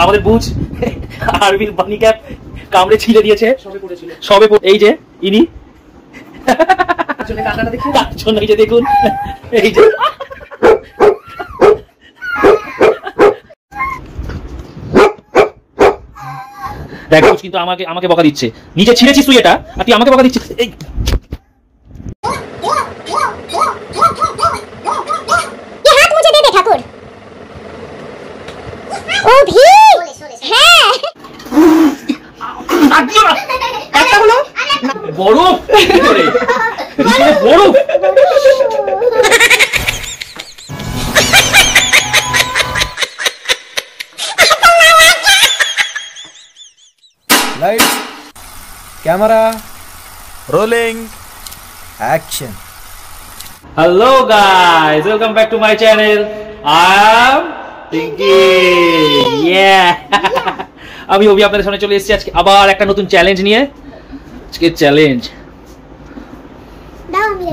আমাদের বুঝ আরবির বানি ক্যাপ কামড়ে ছিঁড়ে দিয়েছে সবে এই যে ইনি এই যে দেখুন এই যে দেখো কিন্তু আমাকে বকা দিচ্ছে নিচে ছিঁড়েছিস তুই এটা আর তুই আমাকে বকা দিচ্ছিস এই হাত মুছে দে ঠাকুর ও ভি হ্যাঁ একটা হলো বরফ ভিতরে বরফ Lights, camera, rolling, action. Hello guys, welcome back to my channel. I'm thinking, yeah. আমি অভি আপনাদের সামনে চলে এসেছি আজকে আবার একটা নতুন চ্যালেঞ্জ নিয়ে। আজকে চ্যালেঞ্জ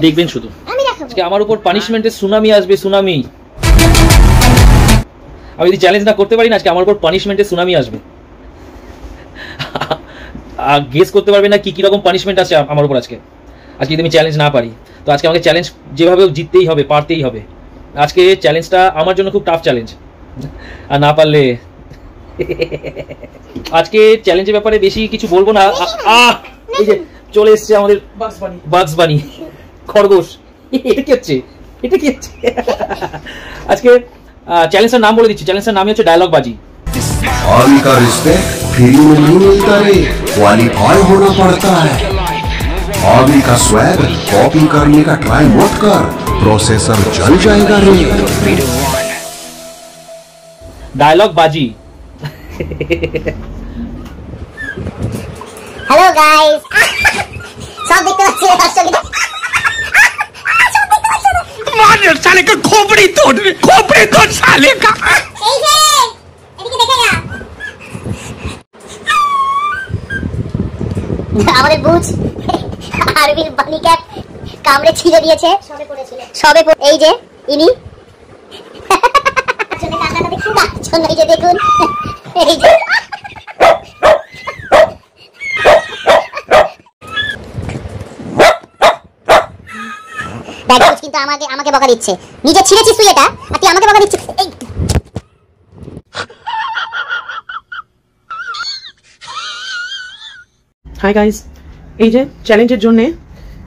দেখবেন শুধু। আজকে আমার উপর পানিশমেন্টের সুনামি আসবে, সুনামি। আমি যদি চ্যালেঞ্জ না করতে পারি না, আজকে আমার উপর পানিশমেন্টের সুনামি আসবে। গেস করতে পারবে না কি কি রকম পানিশমেন্ট আছে আমার উপর আজকে যদি আমি চ্যালেঞ্জ না পারি। তো আজকে আমাকে চ্যালেঞ্জ যেভাবে জিততেই হবে, পারতেই হবে। আজকে চ্যালেঞ্জটা আমার জন্য খুব টাফ চ্যালেঞ্জ, আর না পারলে আজকে চ্যালেঞ্জের ব্যাপারে বেশি কিছু বলবো না। এই যে চলে এসছে আমাদের বাগস বানি খরগোশ। এটা কি হচ্ছে? আজকে চ্যালেঞ্জটার নাম বলে দিচ্ছি। চ্যালেঞ্জটার নামই হচ্ছে ডায়লগ বাজি। आदि का रिस्पेक्ट फ्री में नहीं मिलता रे, क्वालिफाई होना पड़ता है। आदि का स्वैग कॉपी करने का ट्राई मत कर, प्रोसेसर जल जाएगा रे। डायलॉग बाजी। हेलो गाइस सब देखते পাচ্ছেন मार साले का खोपड़ी तोड़ साले का। এই যে এদিকে দেখে না আমাদের বুঝ আরবির বানি ক্যাপ কামড়ে ছিঁড়ে দিয়েছে সবে এই যে ইনি এই যে দেখুন এই যে দেখো কিন্তু আমাকে বকা দিচ্ছে নিচে ছিঁড়েছিস তুই এটা আর তুই আমাকে বকা দিচ্ছিস এই হাই গাইস, এই যে চ্যালেঞ্জের জন্য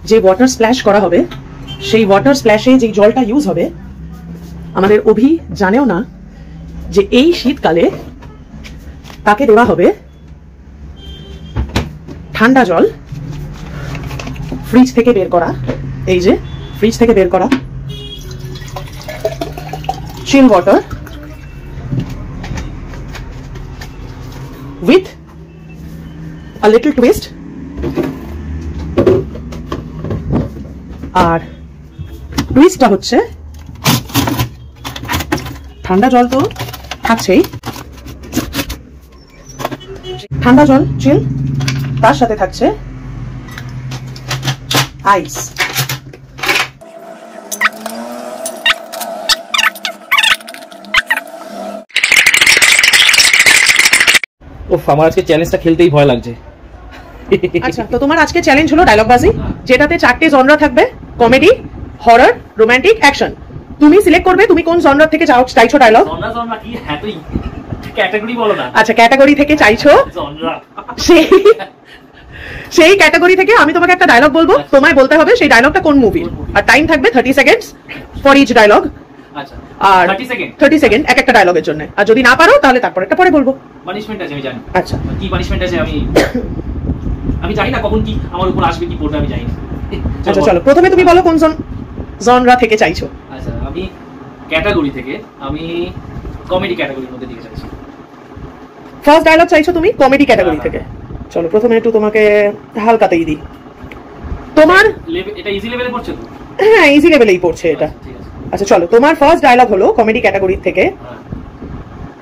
যে ওয়াটার স্প্ল্যাশ করা হবে, সেই ওয়াটার স্প্ল্যাশে যে জলটা ইউজ হবে, আমাদের অভি জানেও না যে এই শীতকালে তাকে দেওয়া হবে ঠান্ডা জল, ফ্রিজ থেকে বের করা। এই যে ফ্রিজ থেকে বের করা chill water with a little twist, আর টুইস্টটা হচ্ছে ঠান্ডা জল তো থাকছেই, ঠান্ডা জল চিল, তার সাথে থাকছে আইস। ওফ, আমার আজকে চ্যালেঞ্জটা খেলতেই ভয় লাগছে। আচ্ছা, তো তোমার আজকে চ্যালেঞ্জ হলো ডায়লগ বাজি, যেটাতে 4টে জনরা থাকবে, কমেডি, হরর, রোমান্টিক, অ্যাকশন। তুমি সিলেক্ট করবে তুমি কোন জনরা থেকে চাইছো ডায়লগ। জনরা কি? হ্যাঁ, তুই ক্যাটাগরি বলো না। আচ্ছা, ক্যাটাগরি থেকে চাইছো, জনরা সেই ক্যাটাগরি থেকে আমি তোমাকে একটা ডায়লগ বলবো, তোমায় বলতে হবে সেই ডায়লগটা কোন মুভির, আর টাইম থাকবে 30 সেকেন্ডস ফর ইচ ডায়লগ। আচ্ছা, আর 30 সেকেন্ড এক একটা ডায়লগের জন্য। আর যদি না পারো তাহলে তারপর একটা পরে বলবো। পানিশমেন্ট আছে আমি জানি। আচ্ছা, কি পানিশমেন্ট আছে আমি জানি না, কখন কি আমার উপর আসবে, কি পড়বে আমি জানি না। আচ্ছা চলো, প্রথমে তুমি বলো কোন জনরা থেকে চাইছো। আচ্ছা, আমি ক্যাটাগরি থেকে, আমি কমেডি ক্যাটাগরির মধ্যে দিকে চাইছি। ফার্স্ট ডায়লগ চাইছো তুমি কমেডি ক্যাটাগরি থেকে। চলো, প্রথমে একটু তোমাকে হালকাতেই দিই। তোমার এটা ইজি লেভেলে পড়ছে তো? হ্যাঁ, ইজি লেভেলেই পড়ছে এটা। अच्छा चलो, तुम्हारा first dialogue hello comedy category থেকে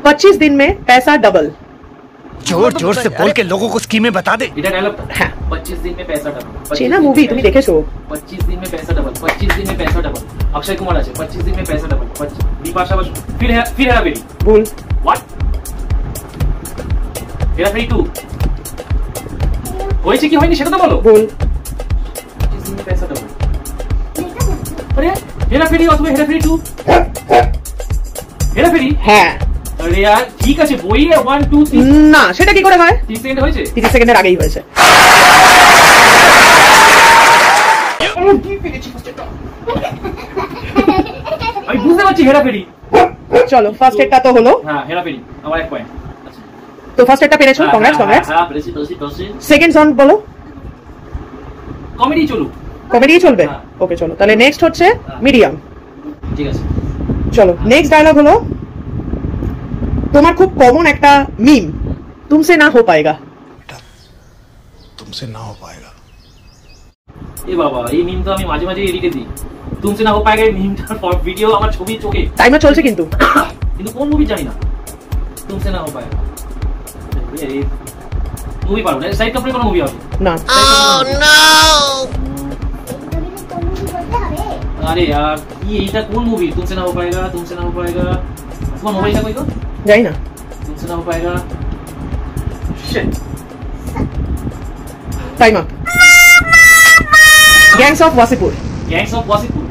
25 दिन में पैसा डबल। जोर जोर से बोल के लोगों को स्कीमें बता दे। এটা ডায়লগ। হ্যাঁ, 25 दिन में पैसा डबल। চেনা মুভি তুমি দেখেছো? 25 दिन में पैसा डबल, 25 दिन में पैसा डबल। अक्षय कुमार আছে 25 दिन में पैसा डबल। बिपाशा बसु फिर है बेटी। बोल। व्हाट? হেরাফেরি 2 হয়েছে কি হয়নি সেটা তো বলো। বল। আরে হেরাফেরি অথবা হেরাফেরি 2 হেরাফেরি। হ্যাঁ। আরে यार ঠিক আছে বইয়ে 1 2 3 না সেটা কি করে হয়? 30 সেকেন্ড হয়েছে। 30 সেকেন্ডের আগেই হয়েছে। আমি বুঝতে পারছি হেরাফেরি। চলো ফার্স্ট এডটা তো হলো। হ্যাঁ হেরাফেরি আমার 1 পয়েন্ট। আচ্ছা তো ফার্স্ট এডটা পেরেছো, কংগ্রেটস কংগ্রেটস। হ্যাঁ পেরেছি। সেকেন্ড সং বলো। কমেডি চলুক। কমেডি চলবে? হ্যাঁ। ওকে চলো তাহলে নেক্সট হচ্ছে মিডিয়াম। ঠিক আছে চলো নেক্সট ডায়লগ হলো তোমার খুব কমন একটা মিম, তুমসে না হো পায়েগা। तुमसे ना हो पाएगा। এ বাবা এই মিম তো আমি মাঝে মাঝে এডিটে দিই। তুমসে না হো পায়েগা এই মিমটার ভিডিও আমার ছবি চোখে। টাইমার চলছে কিন্তু। কিন্তু কোন মুভি জানি না। তুমসে না হো পায়েগা এই মুভি পারো না। সাইড কাপড়ে কোন মুভি হবে না। अरे यार ये এইটা কোন মুভি? तुमसे ना हो पाएगा তোমার মোবাইলটা কই গো? যাই না। तुमसे ना हो पाएगा shit time up. Gangs of Wasseypur. Gangs of Wasseypur.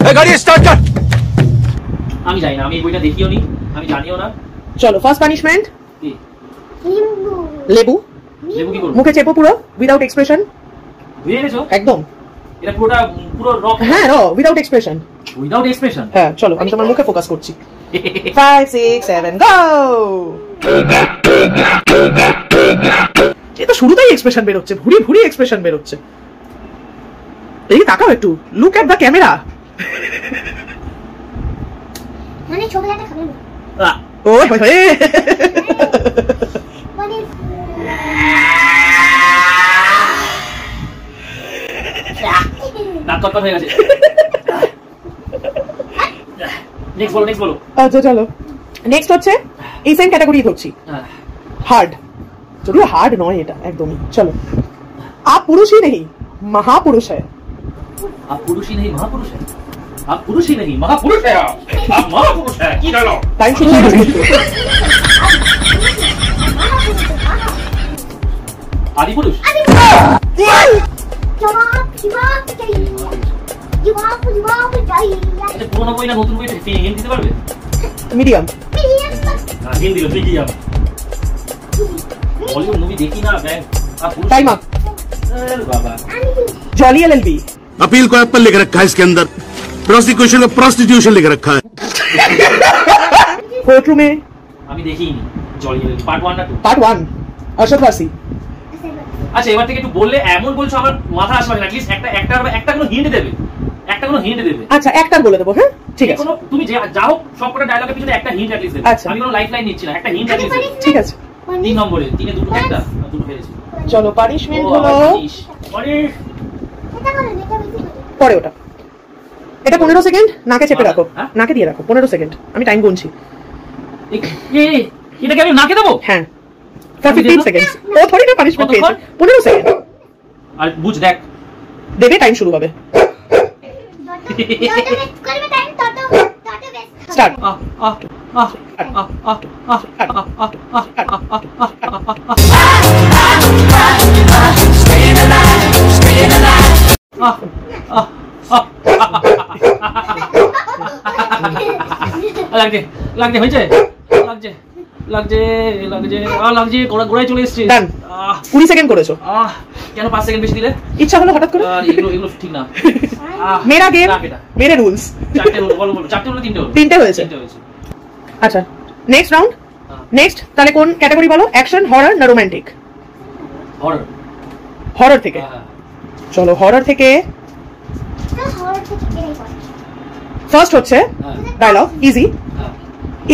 ए गाड़ी स्टार्ट कर। আমি জানি না, আমি এই বইটা দেখিও নি, আমি জানিও না। চলো ফার্স্ট পানিশমেন্ট কি লেবু। লেবু কি করব? মুখে চেপো পুরো উইদাউট এক্সপ্রেশন। বুঝে গেছো? একদম। এটা পুরো রক। হ্যাঁ উইদাউট এক্সপ্রেশন। Without expression. হ্যাঁ চলো আমি তোমার মুখে ফোকাস করছি। 5 6 7 গো। এটা শুরুতেই এক্সপ্রেশন বের হচ্ছে, ভুরি ভুরি এক্সপ্রেশন বের হচ্ছে। এই তাকাও একটু, লুক এট দ্য ক্যামেরা। মানে ছবি একটা খাবেন ওই হয় হয়। মানে নাক কট হয়ে গেছে। নেক্সট বলো। আচ্ছা চলো নেক্সট হচ্ছে এই সেম ক্যাটাগরি ধরছি, হার্ড। যদিও হার্ড নয় এটা একদমই। চলো आप पुरुष ही नहीं महापुरुष है। आप पुरुष ही नहीं महापुरुष है। आप पुरुष ही नहीं महापुरुष है। आप महापुरुष है। की डालो टाइम शुरू हो गया। आदि पुरुष। जवाब चाहिए। আচ্ছা পুরনো বই না নতুন বই হিন্দি দিতে পারবে? মিডিয়াম। হিন্দি দিলো মিডিয়াম। বলিউড মুভি দেখি না ব্যাং। आप पुरुष। Time up. बाबा जॉली एलएलबी। अपील को एप्पल लिख रखा है इसके अंदर, प्रोसिक्यूशन को प्रोस्टिट्यूशन लिख रखा है। कोर्टरूम में আমি দেখিনি জলি পার্ট 1 না 2? पार्ट 1 अरशद वारसी। আচ্ছা এবার থেকে একটু বললে এমন বলছো আমার মাথা আসবে না। অ্যাটলিস্ট একটা কোনো হিন্ট দেবে। আচ্ছা একটার বলে দেবো। হ্যাঁ ঠিক আছে। তুমি যা হোক সবকটা ডায়লগের পিছনে একটা হিন্ট অ্যাটলিস্ট দেবে। আচ্ছা। আমি কোনো লাইফ লাইন নিচ্ছি না, একটা হিন্ট অ্যাটলিস্ট দেবে। ঠিক আছে 3 নম্বরে 3 এ দুটো একটা দুটো ফেলেছি। চলো পানিশমেন্ট ও, হলো আরে এটা করেন এটা বেশি করে। পরে ওটা। এটা 15 সেকেন্ড নাকে চেপে রাখো। হ্যাঁ? নাকে দিয়ে রাখো 15 সেকেন্ড। আমি টাইম গুনছি। এটাকে আমি নাকে দেবো? হ্যাঁ 15 সেকেন্ডস। ও থোড়ি না পানিশমেন্ট পেয়েছে। 15 সেকেন্ড আর বুঝ দেখ দেবে, টাইম শুরু হবে। করবে টাইম তত বেশ। স্টার্ট। লাগছে হয়েছে লাগছে গোড়ায় চলে এসছে। ডান। 20 সেকেন্ড করেছো। কেন 5 সেকেন্ড বেশি দিলে? ইচ্ছা হলো হঠাৎ করে। এগুলো ঠিক না। মেরা গেম মেরে রুলস। চারটে বলো চারটে হলো তিনটে হলো? তিনটে হয়েছে। আচ্ছা নেক্সট রাউন্ড। নেক্সট তাহলে কোন ক্যাটাগরি বলো? অ্যাকশন, হরর না রোমান্টিক? হরর থেকে। চলো হরর থেকে ফার্স্ট হচ্ছে ডায়লগ ইজি।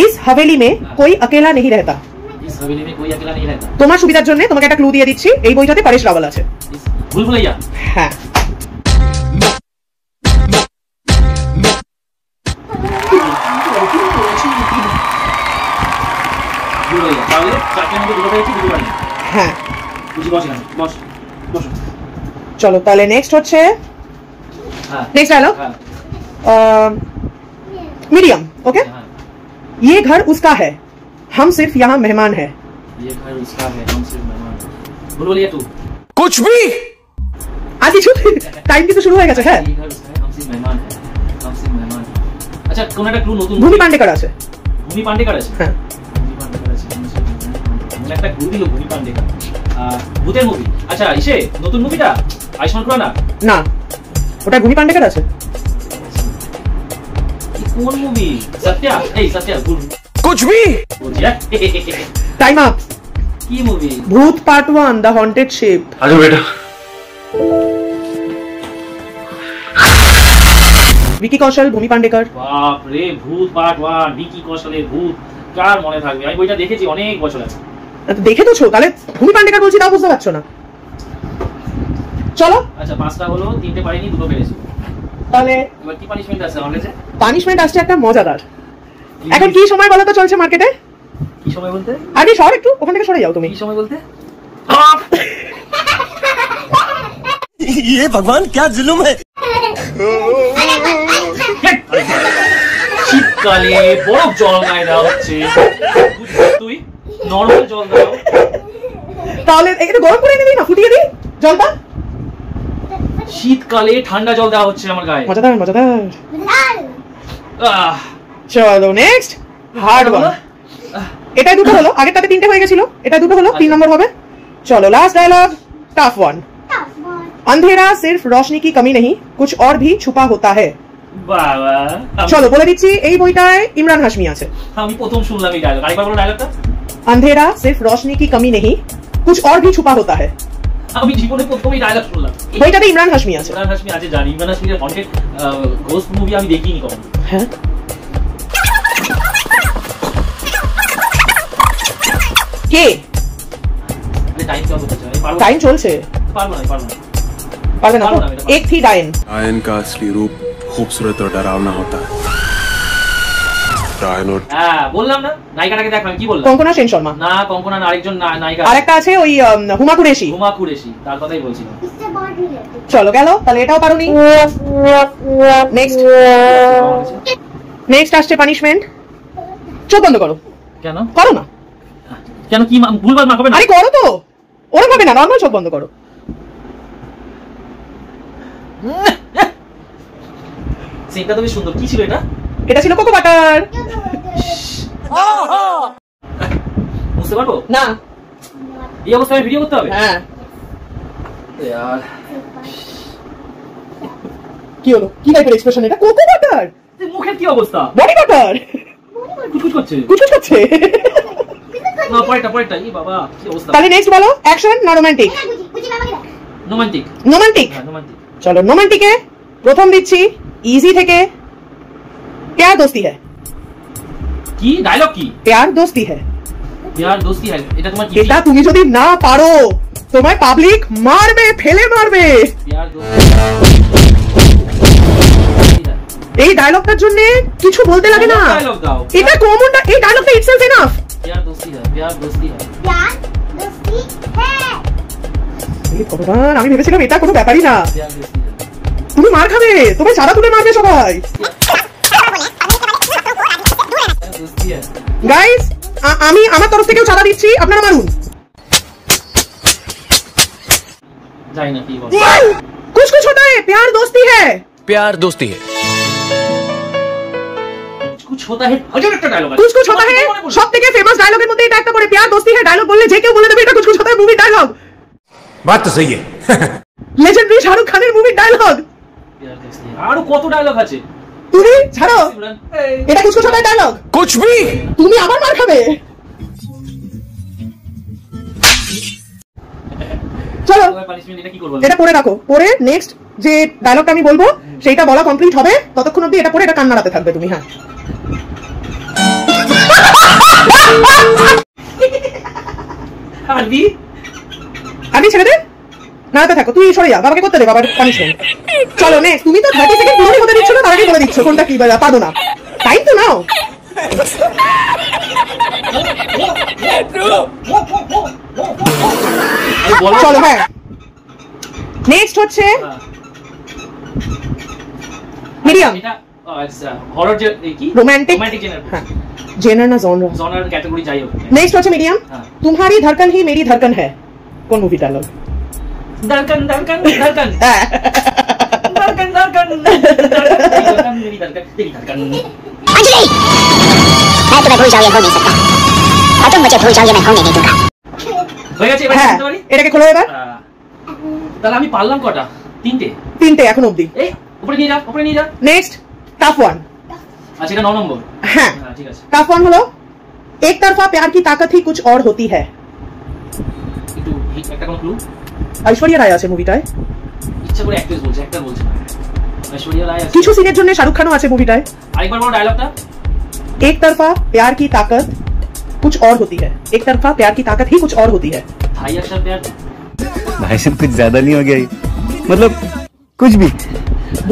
इस हवेली में कोई अकेला नहीं रहता। इस हवेली में कोई अकेला नहीं रहता। তোমার সুবিধার জন্য তোমাকে একটা ক্লু দিয়ে দিচ্ছি, এই বইটাতে পরেশ রাওয়াল আছে। ভুলভুলাইয়া। হ্যাঁ ভুলভুলাইয়া। তাহলে চারটের মধ্যে দুটো পেয়েছি, দুটো পারি। হ্যাঁ বুঝি বস এখানে বস। চলো তাহলে নেক্সট হচ্ছে নেক্সট ডায়লগ मीडियम। ओके ये घर उसका है, हम सिर्फ यहाँ मेहमान है। ये घर उसका है, हम सिर्फ मेहमान। बोल लिया तू। कुछ भी आदि छुट टाइम की तो शुरू হয়ে গেছে হ্যাঁ। ये घर उसका है, हम सिर्फ मेहमान है, हम सिर्फ मेहमान है। अच्छा কোন একটা ক্লু নতুন ভূমি পান্ডেকার আছে। ভূমি পান্ডেকার আছে। হ্যাঁ ভূমি পান্ডেকার আছে। মনে একটা ক্লু দিল ভূমি পান্ডেকার। ভূতের মুভি। আচ্ছা ইসে নতুন মুভিটা আয়ুষ্মান খুরানা? না ওটা ভূমি পান্ডেকার আছে। কোন মুভি? সত্যা এই সত্যা ভুল कुछ भी বুঝিয়া টাইম আপ। কি মুভি? ভূত পার্ট 1 দ্য হন্টেড শিপ। आजा बेटा। विकी कौशल भूमि पांडेकर। বাপ রে ভূত পার্ট 1 ভিকি কৌশলের ভূত কার মনে থাকবে? আমি বইটা দেখেছি অনেক বছর আছে। দেখে তো ছো তাহলে ভূমি পান্ডেকার বলছি তাও বুঝতে পারছো না। চলো আচ্ছা পাঁচটা হলো, তিনটে পারিনি, দুটো পেরেছি। তাহলে এবার কি পানিশমেন্ট আছে আমার কাছে? পানিশমেন্ট আসছে একটা মজাদার। এখন কি সময় বলো তো চলছে মার্কেটে? কি সময় বলতে? আরে সর একটু ওখান থেকে সরে যাও তুমি। কি সময় বলতে? ये भगवान क्या जुल्म है। শীতকালে বরফ জল গায়ে দেওয়া হচ্ছে, তুই নরমাল জল দাও। তাহলে একটু গরম করে এনে দিই না, ফুটিয়ে দিই জলটা। শীতকালে ঠান্ডা জল দেওয়া হচ্ছে আমার গায়ে। মজাদার মজাদার। আহ, চলো নেক্সট হার্ড ওয়ান। এটাই দুটো হলো, আগেরটাতে তিনটে হয়ে গেছিল, এটা দুটো হলো, 3 নম্বর হবে। চলো লাস্ট ডায়লগ টাফ ওয়ান। अंधेरा सिर्फ रोशनी की कमी नहीं कुछ और भी छुपा होता है। বাবা চলো বলে দিচ্ছি এই বইটায় ইমরান হাশমি আছে। আমি প্রথম শুনলাম এই ডায়লগ। আরেকবার বলো ডায়লগটা। अंधेरा सिर्फ रोशनी की कमी नहीं कुछ और भी छुपा होता है। আমি জীবনে প্রথমই ডায়লগ শুনলাম। বইটাতে ইমরান হাশমি আছে। ইমরান হাশমি আছে জানি, ইমরান হাশমির হন্টেড ঘোস্ট মুভি আমি দেখিনি কখনো। হ্যাঁ কে? টাইম কত হচ্ছে? আমি পারবো টাইম চলছে। পারবো না, পারবো না। পারবে না পারবো তো? না, এটা পারবো। एक थी डायन। डायन का असली रूप खूबसूरत और डरावना होता है। डायन और হ্যাঁ বললাম না, নায়িকাটাকে দেখ। আমি কি বললাম? কঙ্কনা সেন শর্মা। না কঙ্কনা না, আরেকজন নায়িকা। আরেকটা আছে ওই হুমা কুরেশি। হুমা কুরেশি, তার কথাই বলছিলাম। চলো গেল, তাহলে এটাও পারোনি। নেক্সট নেক্সট আসছে পানিশমেন্ট। চোখ বন্ধ করো। কেন? করো না। কেন কি ভুলভাল মাখাবে না? আরে করো তো, ওরকম ভাবে না, নর্মাল চোখ বন্ধ করো। সিনটা তো বেশ সুন্দর। কি ছিল এটা? এটা ছিল কোকো বাটার। বুঝতে পারবো না এই অবস্থায় ভিডিও করতে হবে? হ্যাঁ ইয়ার কি হলো, কি টাইপের এক্সপ্রেশন এটা? Cocoa butter. মুখের কি অবস্থা? Body butter. কুচকুচ করছে। কুচকুচ করছে। না পরেরটা এই বাবা কি অবস্থা? তাহলে নেক্সট বলো অ্যাকশন না রোমান্টিক? রোমান্টিক। রোমান্টিক। হ্যাঁ রোমান্টিক। চলো রোমান্টিকে প্রথম দিচ্ছি ইজি থেকে। प्यार दोस्ती है। কি ডায়লগ? কি प्यार दोस्ती है? यार दोस्ती है। এটা তোমার কি? এটা তুমি যদি না পারো তোমায় পাবলিক মারবে, ফেলে মারবে। यार दोस्ती এই ডায়লগটার জন্য কিছু বলতে লাগে না। ডায়লগ দাও। এটা কমন, এই ডায়লগটা ইটসেলফ এনাফ। यार दोस्ती है, यार दोस्ती है। এই ভগবান, আমি ভেবেছিলাম এটা কোনো ব্যাপারই না। यार दोस्ती है। তুমি মার খাবে, তোমায় চাঁদা তুলে মারবে সবাই। यार दोस्ती है। গাইস আমি আমার তরফ থেকেও চাঁদা দিচ্ছি, আপনারা মারুন। যাই না কি বল। कुछ कुछ होता है प्यार दोस्ती है। प्यार दोस्ती है। कुछ होता है হাজার একটা ডায়লগ আছে। कुछ कुछ होता है সবথেকে ফেমাস ডায়লগের মধ্যে এটা একটা করে। प्यार दोस्ती है ডায়লগ বললে যে কেউ বলে দেবে এটা कुछ कुछ होता है মুভি ডায়লগ। बात तो सही है। লেজেন্ডারি শাহরুখ খানের মুভি ডায়লগ। यार दोस्ती है। আরো কত ডায়লগ আছে? তুমি ছাড়ো, ইমরান এটা कुछ कुछ होता है ডায়লগ। कुछ भी তুমি আবার মার খাবে। চলো পানিশমেন্ট এটা কি করব? এটা পড়ে রাখো, পড়ে নেক্সট যে ডায়লগটা আমি বলবো সেইটা বলা কমপ্লিট হবে, ততক্ষণ অবধি এটা পড়ে এটা কান্নাড়াতে থাকবে তুমি। হ্যাঁ আরবি আমি ছেড়ে দে, নাড়াতে থাকো। তুই সরে যা, বাবাকে করতে দে, বাবার পানিশমেন্ট। চলো নেক্সট। তুমি তো 30 সেকেন্ড পুরোই বলে দিচ্ছ না, তার আগে বলে দিচ্ছ কোনটা কি পারো না। টাইম তো নাও। চলো হ্যাঁ নেক্সট হচ্ছে মিডিয়াম এটা আচ্ছা হরর যে কি রোমান্টিক। রোমান্টিক জেনার। হ্যাঁ জেনার না জনরা? জনার ক্যাটাগরি যাই হোক। নেক্সট হচ্ছে মিডিয়াম। तुम्हारी धड़कन ही मेरी धड़कन है কোন মুভি ডায়লগ? धड़कन धड़कन धड़कन धड़कन धड़कन धड़कन मेरी धड़कन तेरी धड़कन। अंजलि मैं तुम्हें भूल जाऊं ये हो नहीं सकता और तुम मुझे भूल जाओ ये मैं होने नहीं दूंगा। হয়ে গেছে, এবার হ্যাঁ করতে পারি? এটাকে খোলো এবার। তাহলে আমি পারলাম কটা? তিনটে এখন অবধি। এই উপরে নিয়ে যা, উপরে নিয়ে যা। Next tough one. আচ্ছা এটা 9 নম্বর। হ্যাঁ ঠিক আছে। টাফ ওয়ান হলো एक तरफा प्यार की ताकत ही कुछ और होती है। একটু একটা কোন ক্লু? ঐশ্বরিয়া রায় আছে মুভিটায়। ইচ্ছা করে অ্যাক্ট্রেস বলছে, অ্যাক্টর বলছে না। ঐশ্বরিয়া রায় আছে। কিছু সিনের জন্য শাহরুখ খানও আছে মুভিটায়। আরেকবার বলো ডায়লগটা। एक तरफा प्यार की ताकत कुछ और होती है। एक तरफा प्यार की ताकत ही कुछ और होती है। भाई अक्षर प्यार भाई साहब कुछ ज्यादा नहीं हो गया ये? मतलब कुछ भी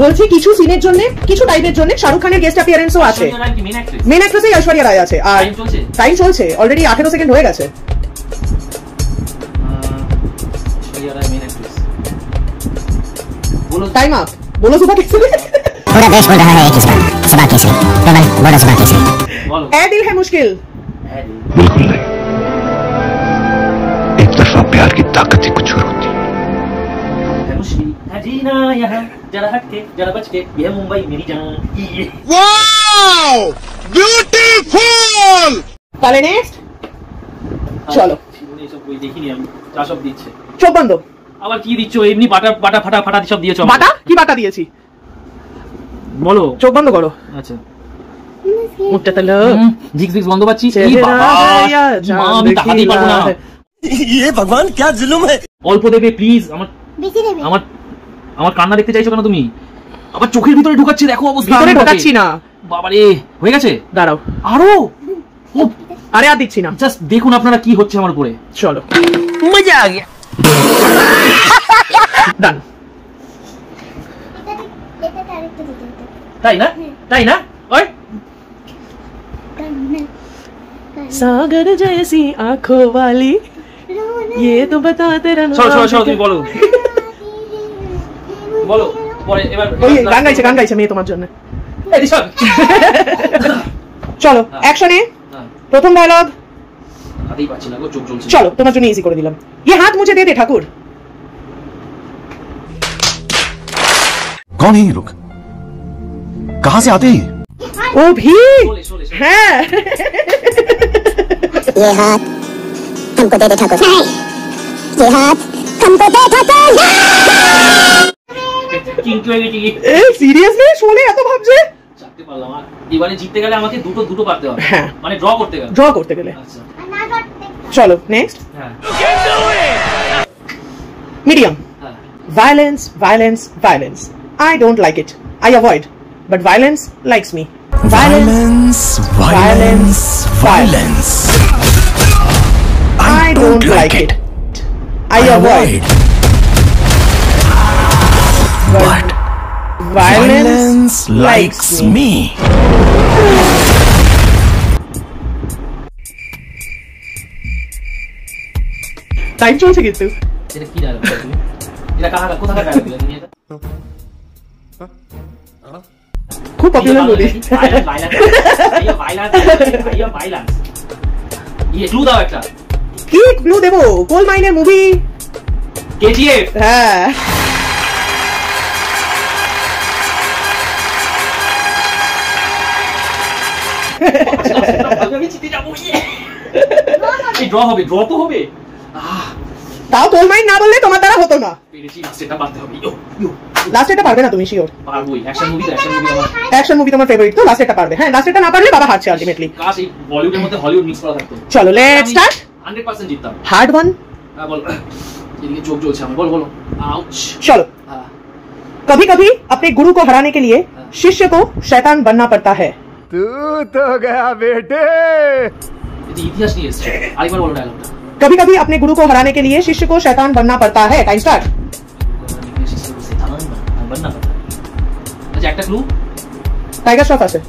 বলছি কিছু সিনের জন্য কিছু টাইপের জন্য শাহরুখ খানের গেস্ট অ্যাপিয়ারেন্সও আছে। ঐশ্বরিয়া রায় কি main actress? Main অ্যাক্ট্রেসই Aishwarya Rai আছে। আর টাইম চলছে অলরেডি 18 সেকেন্ড হয়ে গেছে। Aishwarya Rai main actress. বলো টাইম আপ। बोलो सुबह केसरी। पूरा देश बोल रहा है एक ही सुबह सुबह केसरी केवल बोलो सुबह केसरी। बोलो ए दिल है मुश्किल। बिल्कुल नहीं, एक तरफा प्यार की ताकत ही कुछ और होती है। मुश्किल है जीना यहाँ, जरा हट के जरा बच के, ये मुंबई मेरी जान। Wow beautiful. তাহলে নেক্সট চলো। জীবনে এসব বই দেখিনি আমি, যা সব দিচ্ছে। চোখ বন্ধ। আবার কি দিচ্ছ? এমনি বাটা বাটা ফাটা ফাটা সব দিয়েছো। বাটা কি বাটা দিয়েছি? বলো। চোখ বন্ধ করো। আচ্ছা মুখটা তাহলে জিক্স জিক্স বন্ধ পাচ্ছি। চেহারা মা আমি তাকাতেই পারবো না। ये भगवान क्या जुल्म है? অল্প দেবে প্লিজ। আমার বেশি দেবে। আমার কান্না দেখতে চাইছো কেন তুমি? আবার চোখের ভিতরে ঢুকাচ্ছি, দেখো অবস্থা। ভিতরে ঢোকাচ্ছি না। বাবারে হয়ে গেছে। দাঁড়াও আরো আরে আর দিচ্ছি না। জাস্ট দেখুন আপনারা কি হচ্ছে আমার উপরে। চলো मजा आ गया। ডান। এটাকে আরেকটু দিতে হতো। তাই না? তাই না? ওই सागर जैसी आंखों वाली ये तो बता तेरा नाम। সরো তুমি বলো। বলো পরে এবার ওই গান গাইছে মেয়ে তোমার জন্য। এই দিশা। চলো অ্যাকশনে। প্রথম ডায়লগ। আদেই পাচ্ছি না গো, চোখ জ্বলছে। চলো তোমার জন্য ইজি করে দিলাম। ये हाथ मुझे दे दे ठाकुर। कौन है ये लोग? कहाँ से आते हैं? ও ভি। শোলে হ্যাঁ ये हाथ हमको दे दे ठाकुर। नहीं ये हाथ हमको दे ठाकुर। কিংকি হয়ে গেছি। এ সিরিয়াসলি শোলে এত ভাবছে? চাকতে পারলাম। আর এবারে জিততে গেলে আমাকে দুটো পারতে হবে। হ্যাঁ। মানে ড্র করতে গেলে। ড্র করতে গেলে। আচ্ছা চলো নেক্সট। হ্যাঁ মিডিয়াম। হ্যাঁ violence violence violence I don't like it I avoid but violence likes me. Violence, violence, violence. I don't like it I avoid But violence likes me. Time চলছে কিন্তু। এটা কি ডায়লগ? এটা কোথাকার ডায়লগ তুমি এটা? খুব পপুলার মুভি। ভাইলান্স। ये क्लू দাও একটা। কি ক্লু দেবো? কোল মাইনের মুভি। কেজিএফ। হ্যাঁ আমি জিতে যাবো। এই ড্র হবে, ড্র তো হবে। তাও কোল মাইন না বললে তোমার দ্বারা হতো না। পেরেছি, লাস্টেরটা পারতে হবে। লাস্ট এটা পারবে না তুমি শিওর? পারবোই। অ্যাকশন মুভি তো, অ্যাকশন মুভি আমার অ্যাকশন মুভি তোমার ফেভারিট তো লাস্ট এটা পারবে। হ্যাঁ লাস্ট এটা না পারলে বাবা হারছে আলটিমেটলি। কাশ এই বলিউডের মধ্যে হলিউড মিক্স করা থাকতো। চলো লেটস স্টার্ট। 100% জিততাম। Hard one. হ্যাঁ বল। এদিকে চোখ জ্বলছে আমার। বলো। আউচ। चलो হ্যাঁ कभी कभी अपने गुरु को हराने के लिए शिष्य को शैतान बनना पड़ता है। तू तो गया बेटे। এটা ইতিহাস নিয়ে এসেছে। আরেকবার বলো ডায়লগটা। कभी कभी अपने गुरु को हराने के लिए शिष्य को शैतान बनना पड़ता है। Time start. আচ্ছা একটা ক্লু। टाइगर श्रॉफ আছে।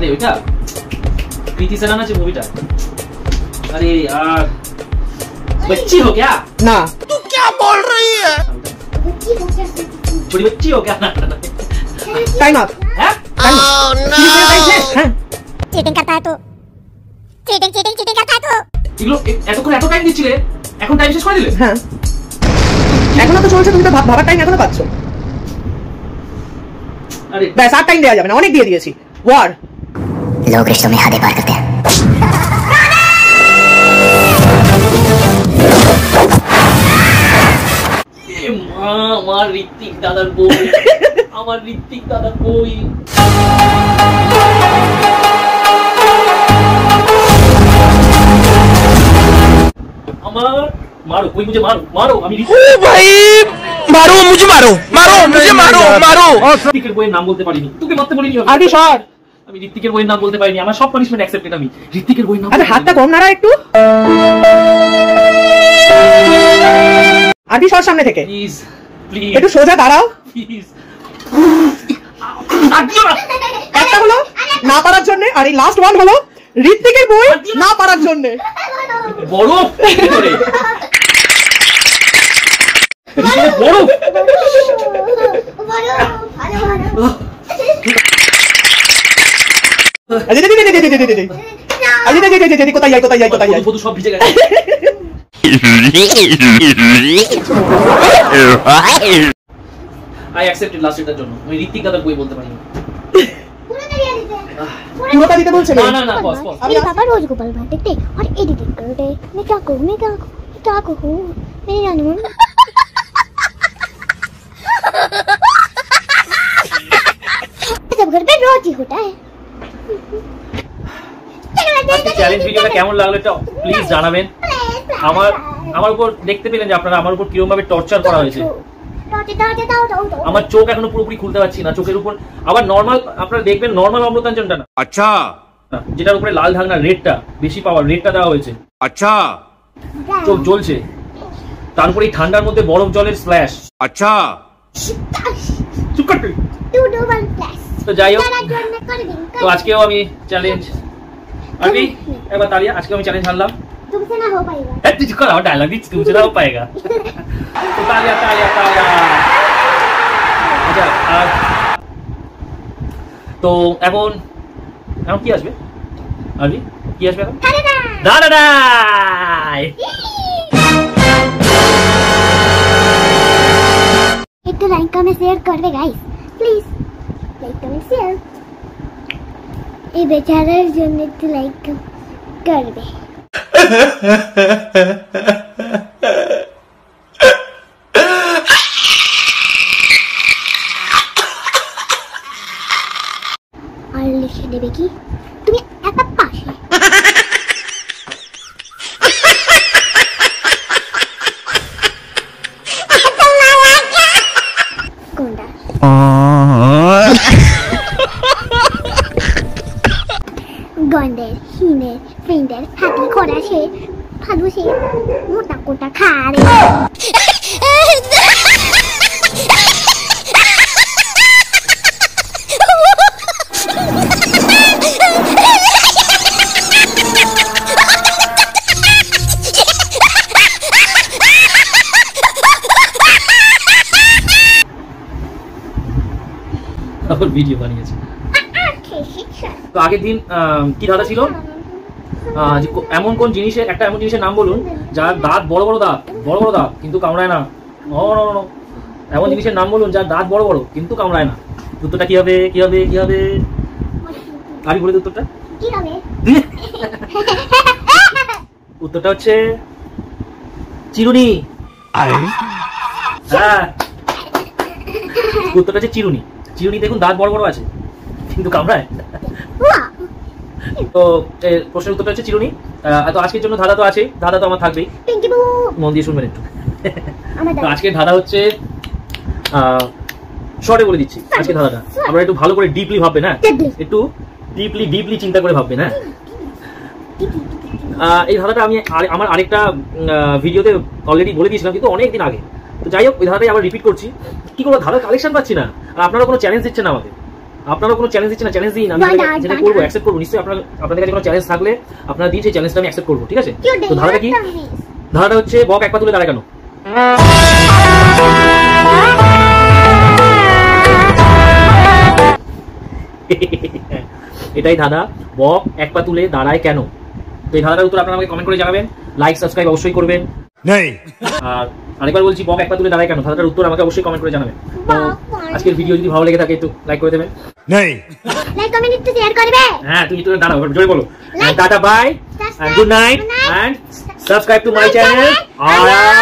अरे बेटा प्रीति सराना से मूवी टा अरे यार बच्ची हो क्या না तू क्या बोल रही है? बड़ी बच्ची हो क्या টাইম আপ हैं? হ্যাঁ चीटिंग करता है तो चीटिंग चीटिंग चीटिंग करता है तो এগুলো এতক্ষণ এত টাইম দিচ্ছিলে এখন টাইম শেষ করে দিলে হ্যাঁ এখনো তো চলছে, তুমি তো ভাবার টাইম এখনো পাচ্ছ। আরে ব্যাস আর টাইম দেওয়া যাবে না, অনেক দিয়ে দিয়েছি। ওয়ার लोग रिश्तों में हदें पार करते हैं। এ মা আমার ঋত্বিক দাদার বই আমার ঋত্বিক দাদার বই আমার মারো कोई मुझे मारो मारो আমি ओ भाई मारो मुझे मारो मारो मुझे मारो मारो ঋত্বিকের বইয়ের নাম বলতে পারিনি তোকে মারতে বলিনি আমি। আরবি সর, আমি ঋত্বিকের বইয়ের নাম বলতে পারিনি আমার সব পানিশমেন্ট অ্যাকসেপ্টেড আমি ঋত্বিকের বইয়ের নাম আরে হাতটা কম নাড়া একটু। আরবি সর সামনে থেকে, প্লিজ প্লিজ একটু সোজা দাঁড়াও। প্লিজ একটা হলো না পারার জন্য, আর এই লাস্ট ওয়ান হলো ঋত্বিকের বই না পারার জন্য। বড় করে বড় কোথায় যাই কোথায় যাই কোথায় যাই, বধূ সব ভিজে গেছে আই অ্যাকসেপ্টেড লাস্ট এটার জন্য আমি ঋত্বিক দাদার বই বলতে পারিনি পুরোটা দিতে বলছে না না না বস বস मेरे पापा रोज गोपाल भाट देखते और एडिटिंग करते। मैं क्या करूँ मैं क्या करूँ मैं नहीं जानू। जब घर पे रोज ही होता है। আজকে চ্যালেঞ্জ ভিডিওটা কেমন লাগলো এটা প্লিজ জানাবেন আমার উপর দেখতে পেলেন যে আপনারা আমার উপর কিরকম ভাবে টর্চার করা হয়েছে আমার চোখ এখনো পুরোপুরি খুলতে পারছি না চোখের উপর আবার নরমাল আপনারা দেখবেন নরমাল অম্লতাঞ্জনটা না अच्छा যেটার উপরে লাল ঢাকনা রেডটা বেশি পাওয়ার রেডটা দেওয়া হয়েছে अच्छा চোখ জ্বলছে তারপরে এই ঠান্ডার মধ্যে বরফ জলের স্প্ল্যাশ अच्छा চুপ কর তুই। তো যাই হোক তো আজকেও আমি চ্যালেঞ্জ আরবি একবার তালিয়া আজকে আমি চ্যালেঞ্জ হারলাম तुमसे ना हो पाएगा। তুই কর আমার ডায়লগ দিচ্ছি তুমসে না পাएगा তো তালিয়া তালিয়া তালিয়া আচ্ছা আর তো এখন এখন কি আসবে আরবি কি আসবে এখন দাদা एक तो लाइक कमेंट शेयर करबे guys please like comment share এই বেচারার জন্য একটু লাইক করবে। আর লিখে দেবে কি তুমি একটা পাশে কোনটা গন্ডের হিনের ফ্রেন্ডের ফাটি খোড়া সে ফালু সে মোটা কোটা খারে আবার ভিডিও বানিয়েছে তো আগের দিন কি ধাঁধা ছিল যে এমন কোন জিনিসের একটা এমন জিনিসের নাম বলুন যার দাঁত বড় বড় দাঁত কিন্তু কামড়ায় না এমন জিনিসের নাম বলুন যার দাঁত বড় বড় কিন্তু কামড়ায় না উত্তরটা কি হবে কি হবে কি হবে আমি বলে দিই উত্তরটা কি হবে উত্তরটা হচ্ছে চিরুনি হ্যাঁ উত্তরটা হচ্ছে চিরুনি চিরুনি দেখুন দাঁত বড় বড় আছে কিন্তু কামড়ায় তো প্রশ্নের উত্তরটা হচ্ছে চিরুনি তো আজকের জন্য ধাঁধা তো আছে ধাঁধা তো আমার থাকবেই মন দিয়ে শুনবেন একটু তো আজকের ধাঁধা হচ্ছে শর্টে বলে দিচ্ছি আজকে ধাঁধাটা আমরা একটু ভালো করে ডিপলি ভাববেন হ্যাঁ একটু ডিপলি চিন্তা করে ভাববেন হ্যাঁ এই ধাঁধাটা আমি আমার আরেকটা ভিডিওতে অলরেডি বলে দিয়েছিলাম কিন্তু অনেকদিন আগে তো যাই হোক ওই ধাঁধাটাই আবার রিপিট করছি কি কোনো ধাঁধার কালেকশন পাচ্ছি না আর আপনারা কোনো চ্যালেঞ্জ দিচ্ছেন না আমাকে আপনারা কোনো চ্যালেঞ্জ দিচ্ছেন না, চ্যালেঞ্জ দিন, আমি যেটা করবো অ্যাকসেপ্ট করবো নিশ্চয়ই। আপনাদের কাছে কোনো চ্যালেঞ্জ থাকলে আপনারা দিন, সেই চ্যালেঞ্জটা আমি অ্যাকসেপ্ট করবো, ঠিক আছে? তো ধারাটা কি? ধারাটা হচ্ছে বক এক পা তুলে দাঁড়ায় কেন। এটাই ধাঁধা, বক এক পা তুলে দাঁড়ায় কেন। তো এই ধাঁধাটার উত্তর আপনারা আমাকে কমেন্ট করে জানাবেন, লাইক সাবস্ক্রাইব অবশ্যই করবেন। আর আরেকবার বলছি, বক এক পা তুলে দাঁড়ায় কেন, ধাঁধাটার উত্তর আমাকে অবশ্যই কমেন্ট করে জানাবেন। তো আজকের ভিডিও যদি ভালো লেগে থাকে একটু লাইক করে দেবেন। লাইক কমেন্ট একটু শেয়ার করবে। হ্যাঁ, তুমি তো দাঁড়াও, জোরে বলো। Tata, bye, and good night, and subscribe to my channel. I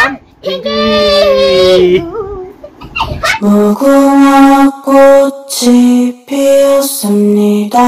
am Pinky. 무궁화 꽃이 피었습니다.